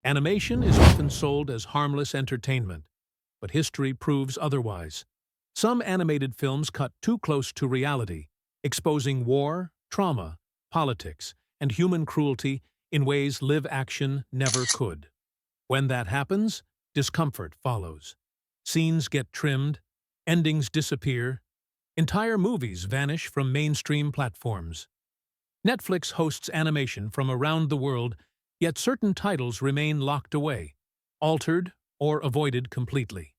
Animation is often sold as harmless entertainment, but history proves otherwise. Some animated films cut too close to reality, exposing war, trauma, politics, and human cruelty in ways live action never could. When that happens, discomfort follows. Scenes get trimmed, endings disappear, entire movies vanish from mainstream platforms. Netflix hosts animation from around the world, yet certain titles remain locked away, altered, or avoided completely.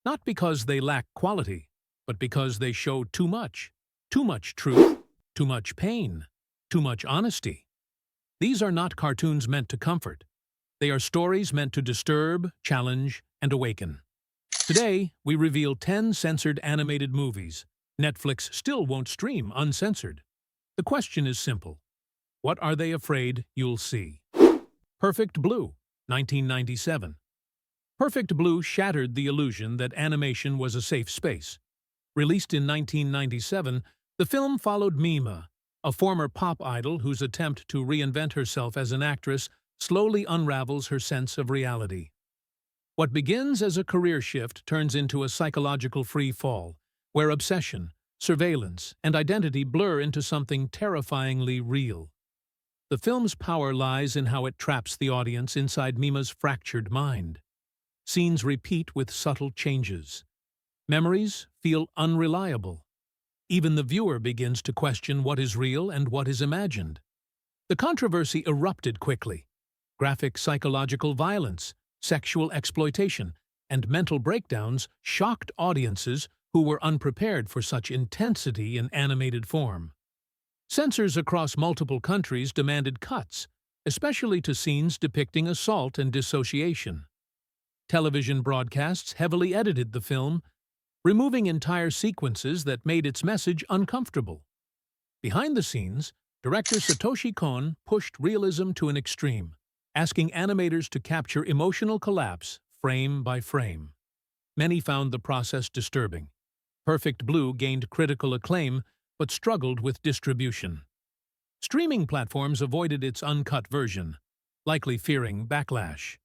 Not because they lack quality, but because they show too much truth, too much pain, too much honesty. These are not cartoons meant to comfort. They are stories meant to disturb, challenge, and awaken. Today, we reveal 10 censored animated movies Netflix still won't stream uncensored. The question is simple. What are they afraid you'll see? Perfect Blue, 1997. Perfect Blue shattered the illusion that animation was a safe space. Released in 1997, the film followed Mima, a former pop idol whose attempt to reinvent herself as an actress slowly unravels her sense of reality. What begins as a career shift turns into a psychological free fall, where obsession, surveillance, and identity blur into something terrifyingly real. The film's power lies in how it traps the audience inside Mima's fractured mind. Scenes repeat with subtle changes. Memories feel unreliable. Even the viewer begins to question what is real and what is imagined. The controversy erupted quickly. Graphic psychological violence, sexual exploitation, and mental breakdowns shocked audiences who were unprepared for such intensity in animated form. Censors across multiple countries demanded cuts, especially to scenes depicting assault and dissociation. Television broadcasts heavily edited the film, removing entire sequences that made its message uncomfortable. Behind the scenes, director Satoshi Kon pushed realism to an extreme, asking animators to capture emotional collapse frame by frame. Many found the process disturbing. Perfect Blue gained critical acclaim, but struggled with distribution. Streaming platforms avoided its uncut version, likely fearing backlash.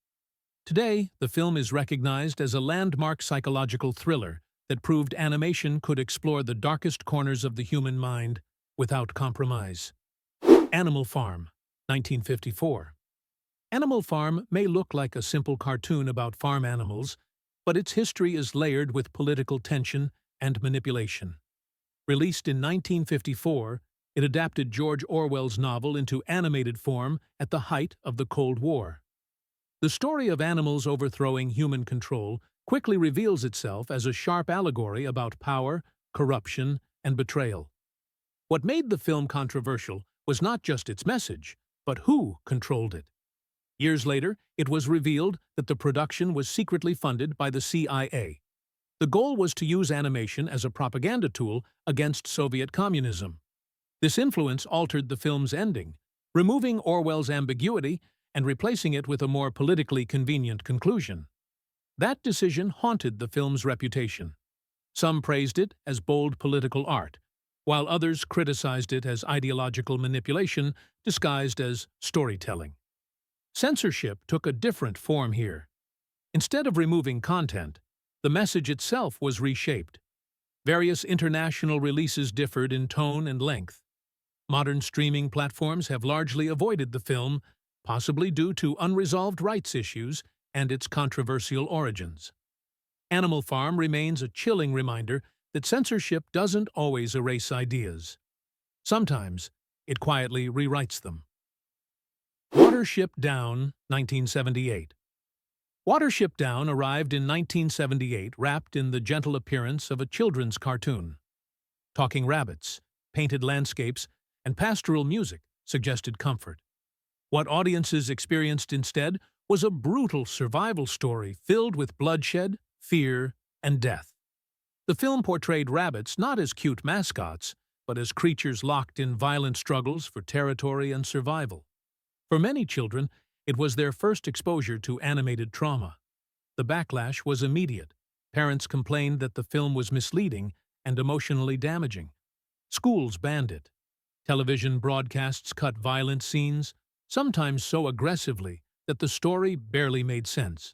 Today, the film is recognized as a landmark psychological thriller that proved animation could explore the darkest corners of the human mind without compromise. Animal Farm, 1954. Animal Farm may look like a simple cartoon about farm animals, but its history is layered with political tension and manipulation. Released in 1954, it adapted George Orwell's novel into animated form at the height of the Cold War. The story of animals overthrowing human control quickly reveals itself as a sharp allegory about power, corruption, and betrayal. What made the film controversial was not just its message, but who controlled it. Years later, it was revealed that the production was secretly funded by the CIA. The goal was to use animation as a propaganda tool against Soviet communism. This influence altered the film's ending, removing Orwell's ambiguity and replacing it with a more politically convenient conclusion. That decision haunted the film's reputation. Some praised it as bold political art, while others criticized it as ideological manipulation disguised as storytelling. Censorship took a different form here. Instead of removing content, the message itself was reshaped. Various international releases differed in tone and length. Modern streaming platforms have largely avoided the film, possibly due to unresolved rights issues and its controversial origins. Animal Farm remains a chilling reminder that censorship doesn't always erase ideas. Sometimes, it quietly rewrites them. Watership Down, 1978. Watership Down arrived in 1978 wrapped in the gentle appearance of a children's cartoon. Talking rabbits, painted landscapes, and pastoral music suggested comfort. What audiences experienced instead was a brutal survival story filled with bloodshed, fear, and death. The film portrayed rabbits not as cute mascots, but as creatures locked in violent struggles for territory and survival. For many children, it was their first exposure to animated trauma. The backlash was immediate. Parents complained that the film was misleading and emotionally damaging. Schools banned it. Television broadcasts cut violent scenes, sometimes so aggressively that the story barely made sense.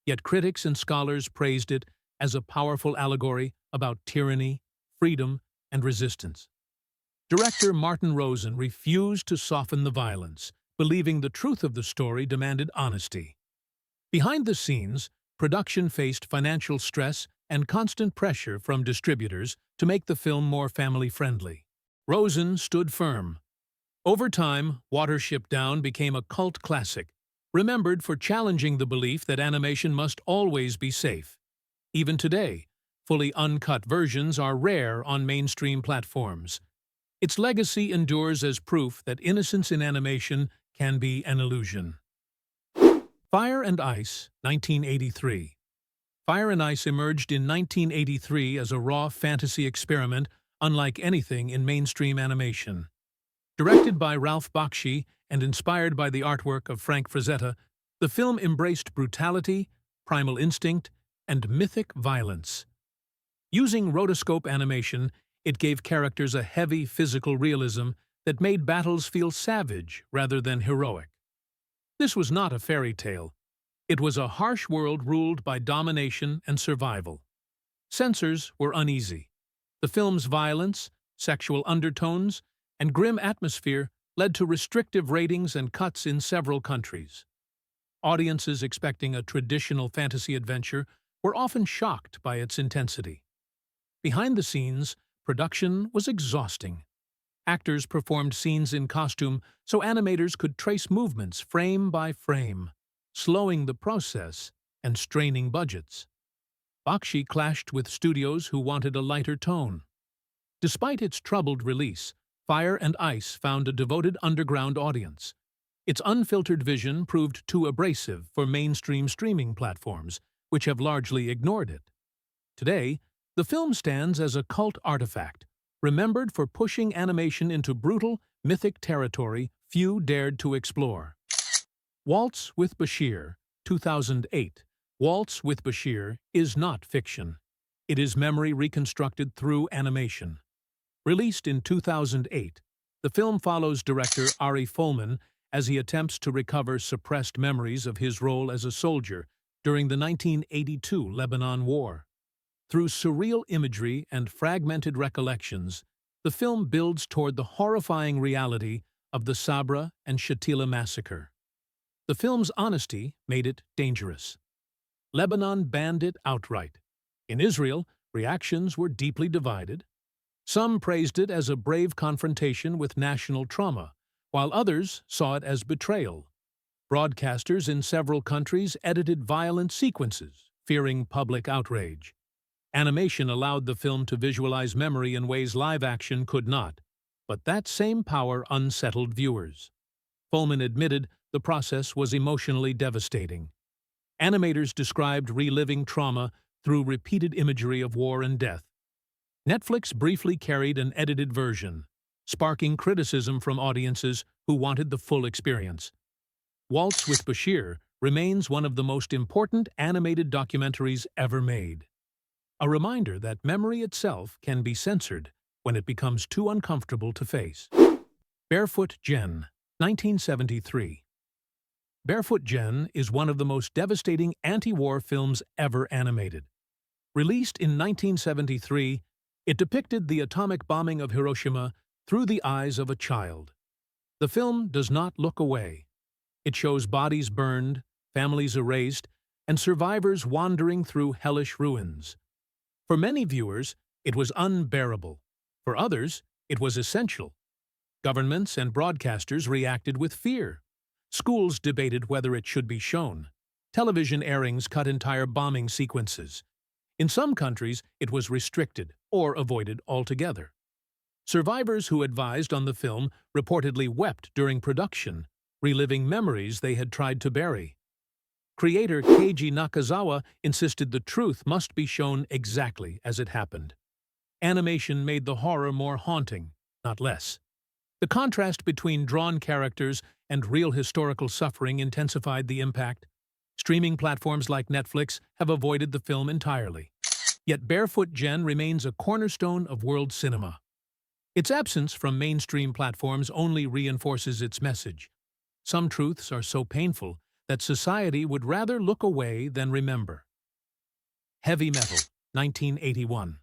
Yet critics and scholars praised it as a powerful allegory about tyranny, freedom, and resistance. Director Martin Rosen refused to soften the violence, believing the truth of the story demanded honesty. Behind the scenes, production faced financial stress and constant pressure from distributors to make the film more family-friendly. Rosen stood firm. Over time, Watership Down became a cult classic, remembered for challenging the belief that animation must always be safe. Even today, fully uncut versions are rare on mainstream platforms. Its legacy endures as proof that innocence in animation can be an illusion. Fire and Ice, 1983. Fire and Ice emerged in 1983 as a raw fantasy experiment unlike anything in mainstream animation. Directed by Ralph Bakshi and inspired by the artwork of Frank Frazetta, the film embraced brutality, primal instinct, and mythic violence. Using rotoscope animation, it gave characters a heavy physical realism that made battles feel savage rather than heroic. This was not a fairy tale. It was a harsh world ruled by domination and survival. Censors were uneasy. The film's violence, sexual undertones, and grim atmosphere led to restrictive ratings and cuts in several countries. Audiences expecting a traditional fantasy adventure were often shocked by its intensity. Behind the scenes, production was exhausting. Actors performed scenes in costume so animators could trace movements frame by frame, slowing the process and straining budgets. Bakshi clashed with studios who wanted a lighter tone. Despite its troubled release, Fire and Ice found a devoted underground audience. Its unfiltered vision proved too abrasive for mainstream streaming platforms, which have largely ignored it. Today, the film stands as a cult artifact, remembered for pushing animation into brutal, mythic territory few dared to explore. Waltz with Bashir, 2008. Waltz with Bashir is not fiction. It is memory reconstructed through animation. Released in 2008, the film follows director Ari Folman as he attempts to recover suppressed memories of his role as a soldier during the 1982 Lebanon War. Through surreal imagery and fragmented recollections, the film builds toward the horrifying reality of the Sabra and Shatila massacre. The film's honesty made it dangerous. Lebanon banned it outright. In Israel, reactions were deeply divided. Some praised it as a brave confrontation with national trauma, while others saw it as betrayal. Broadcasters in several countries edited violent sequences, fearing public outrage. Animation allowed the film to visualize memory in ways live action could not, but that same power unsettled viewers. Folman admitted the process was emotionally devastating. Animators described reliving trauma through repeated imagery of war and death. Netflix briefly carried an edited version, sparking criticism from audiences who wanted the full experience. Waltz with Bashir remains one of the most important animated documentaries ever made. A reminder that memory itself can be censored when it becomes too uncomfortable to face. Barefoot Gen, 1973. Barefoot Gen is one of the most devastating anti-war films ever animated. Released in 1973, it depicted the atomic bombing of Hiroshima through the eyes of a child. The film does not look away. It shows bodies burned, families erased, and survivors wandering through hellish ruins. For many viewers, it was unbearable. For others, it was essential. Governments and broadcasters reacted with fear. Schools debated whether it should be shown. Television airings cut entire bombing sequences. In some countries, it was restricted or avoided altogether. Survivors who advised on the film reportedly wept during production, reliving memories they had tried to bury. Creator Keiji Nakazawa insisted the truth must be shown exactly as it happened. Animation made the horror more haunting, not less. The contrast between drawn characters and real historical suffering intensified the impact. Streaming platforms like Netflix have avoided the film entirely. Yet Barefoot Gen remains a cornerstone of world cinema. Its absence from mainstream platforms only reinforces its message. Some truths are so painful that society would rather look away than remember. Heavy Metal, 1981.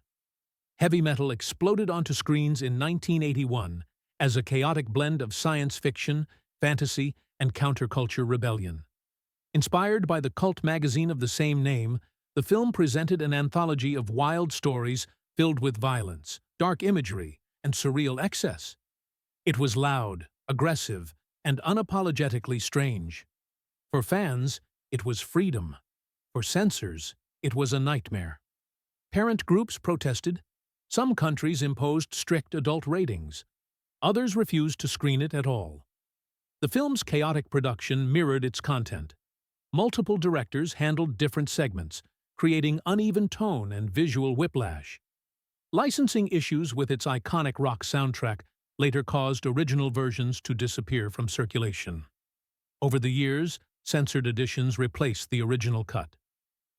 Heavy metal exploded onto screens in 1981 as a chaotic blend of science fiction, fantasy, and counterculture rebellion. Inspired by the cult magazine of the same name, the film presented an anthology of wild stories filled with violence, dark imagery, and surreal excess. It was loud, aggressive, and unapologetically strange. For fans, it was freedom. For censors, it was a nightmare. Parent groups protested. Some countries imposed strict adult ratings. Others refused to screen it at all. The film's chaotic production mirrored its content. Multiple directors handled different segments, creating uneven tone and visual whiplash. Licensing issues with its iconic rock soundtrack later caused original versions to disappear from circulation. Over the years, censored editions replaced the original cut.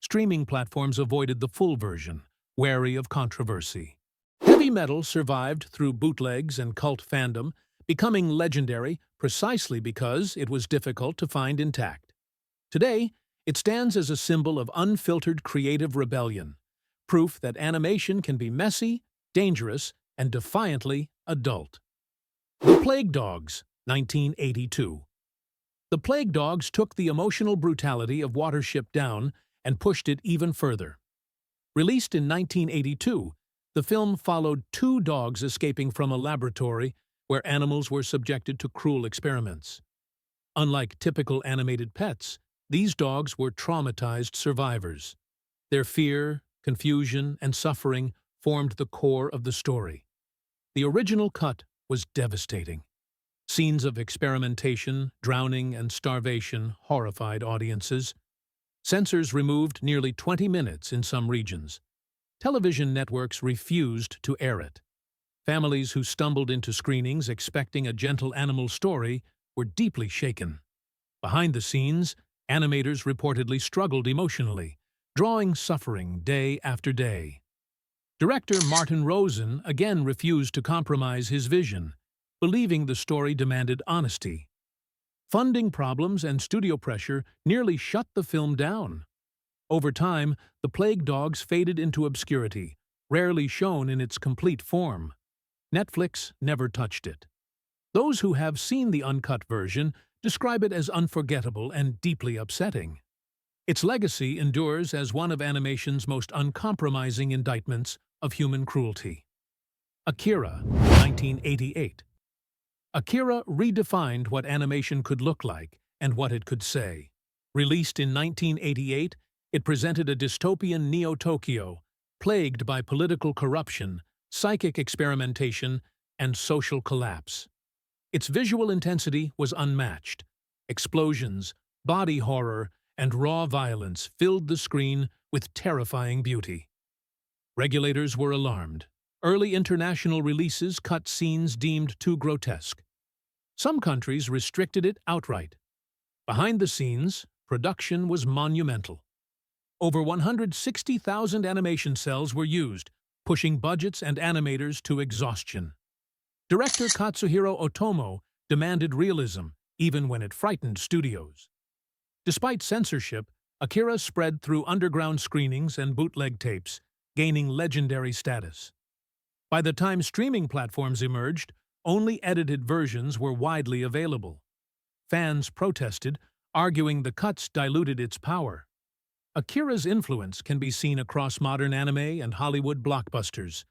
Streaming platforms avoided the full version, wary of controversy. Heavy metal survived through bootlegs and cult fandom, becoming legendary precisely because it was difficult to find intact. Today, it stands as a symbol of unfiltered creative rebellion, proof that animation can be messy, dangerous, and defiantly adult. The Plague Dogs, 1982. The Plague Dogs took the emotional brutality of Watership Down and pushed it even further. Released in 1982, the film followed two dogs escaping from a laboratory where animals were subjected to cruel experiments. Unlike typical animated pets, these dogs were traumatized survivors. Their fear, confusion, and suffering formed the core of the story. The original cut was devastating. Scenes of experimentation, drowning, and starvation horrified audiences. Censors removed nearly 20 minutes in some regions. Television networks refused to air it. Families who stumbled into screenings expecting a gentle animal story were deeply shaken. Behind the scenes, animators reportedly struggled emotionally, drawing suffering day after day. Director Martin Rosen again refused to compromise his vision, believing the story demanded honesty. Funding problems and studio pressure nearly shut the film down. Over time, The Plague Dogs faded into obscurity, rarely shown in its complete form. Netflix never touched it. Those who have seen the uncut version describe it as unforgettable and deeply upsetting. Its legacy endures as one of animation's most uncompromising indictments of human cruelty. Akira, 1988. Akira redefined what animation could look like and what it could say. Released in 1988, it presented a dystopian Neo-Tokyo, plagued by political corruption, psychic experimentation, and social collapse. Its visual intensity was unmatched. Explosions, body horror, and raw violence filled the screen with terrifying beauty. Regulators were alarmed. Early international releases cut scenes deemed too grotesque. Some countries restricted it outright. Behind the scenes, production was monumental. Over 160,000 animation cells were used, pushing budgets and animators to exhaustion. Director Katsuhiro Otomo demanded realism, even when it frightened studios. Despite censorship, Akira spread through underground screenings and bootleg tapes, gaining legendary status. By the time streaming platforms emerged, only edited versions were widely available. Fans protested, arguing the cuts diluted its power. Akira's influence can be seen across modern anime and Hollywood blockbusters.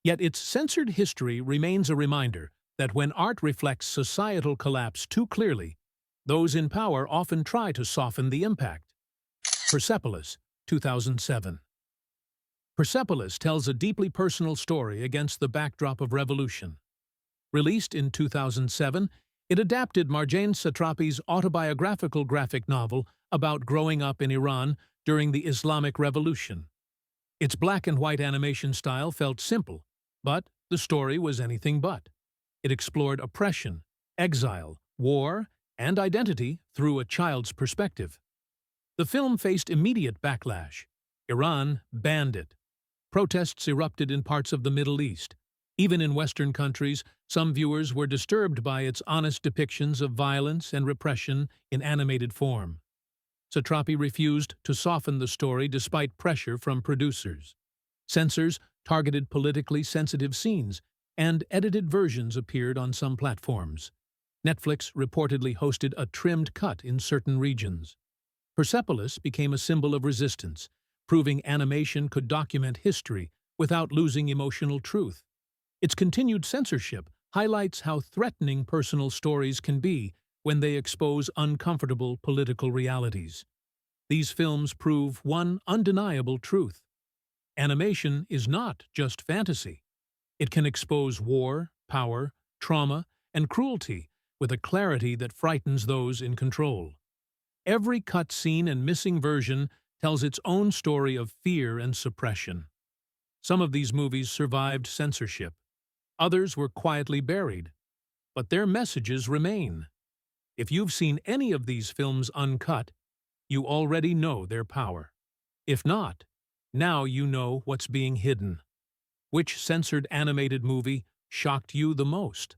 Yet its censored history remains a reminder that when art reflects societal collapse too clearly, those in power often try to soften the impact. Persepolis, 2007. Persepolis tells a deeply personal story against the backdrop of revolution. Released in 2007, it adapted Marjane Satrapi's autobiographical graphic novel about growing up in Iran during the Islamic Revolution. Its black and white animation style felt simple, but the story was anything but. It explored oppression, exile, war, and identity through a child's perspective. The film faced immediate backlash. Iran banned it. Protests erupted in parts of the Middle East. Even in Western countries, some viewers were disturbed by its honest depictions of violence and repression in animated form. Satrapi refused to soften the story despite pressure from producers. Censors targeted politically sensitive scenes, and edited versions appeared on some platforms. Netflix reportedly hosted a trimmed cut in certain regions. Persepolis became a symbol of resistance, proving animation could document history without losing emotional truth. Its continued censorship highlights how threatening personal stories can be when they expose uncomfortable political realities. These films prove one undeniable truth. Animation is not just fantasy. It can expose war, power, trauma, and cruelty with a clarity that frightens those in control. Every cut scene and missing version tells its own story of fear and suppression. Some of these movies survived censorship. Others were quietly buried. But their messages remain. If you've seen any of these films uncut, you already know their power. If not, now you know what's being hidden. Which censored animated movie shocked you the most?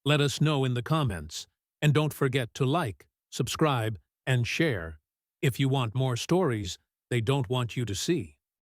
Let us know in the comments, and don't forget to like, subscribe, and share if you want more stories they don't want you to see.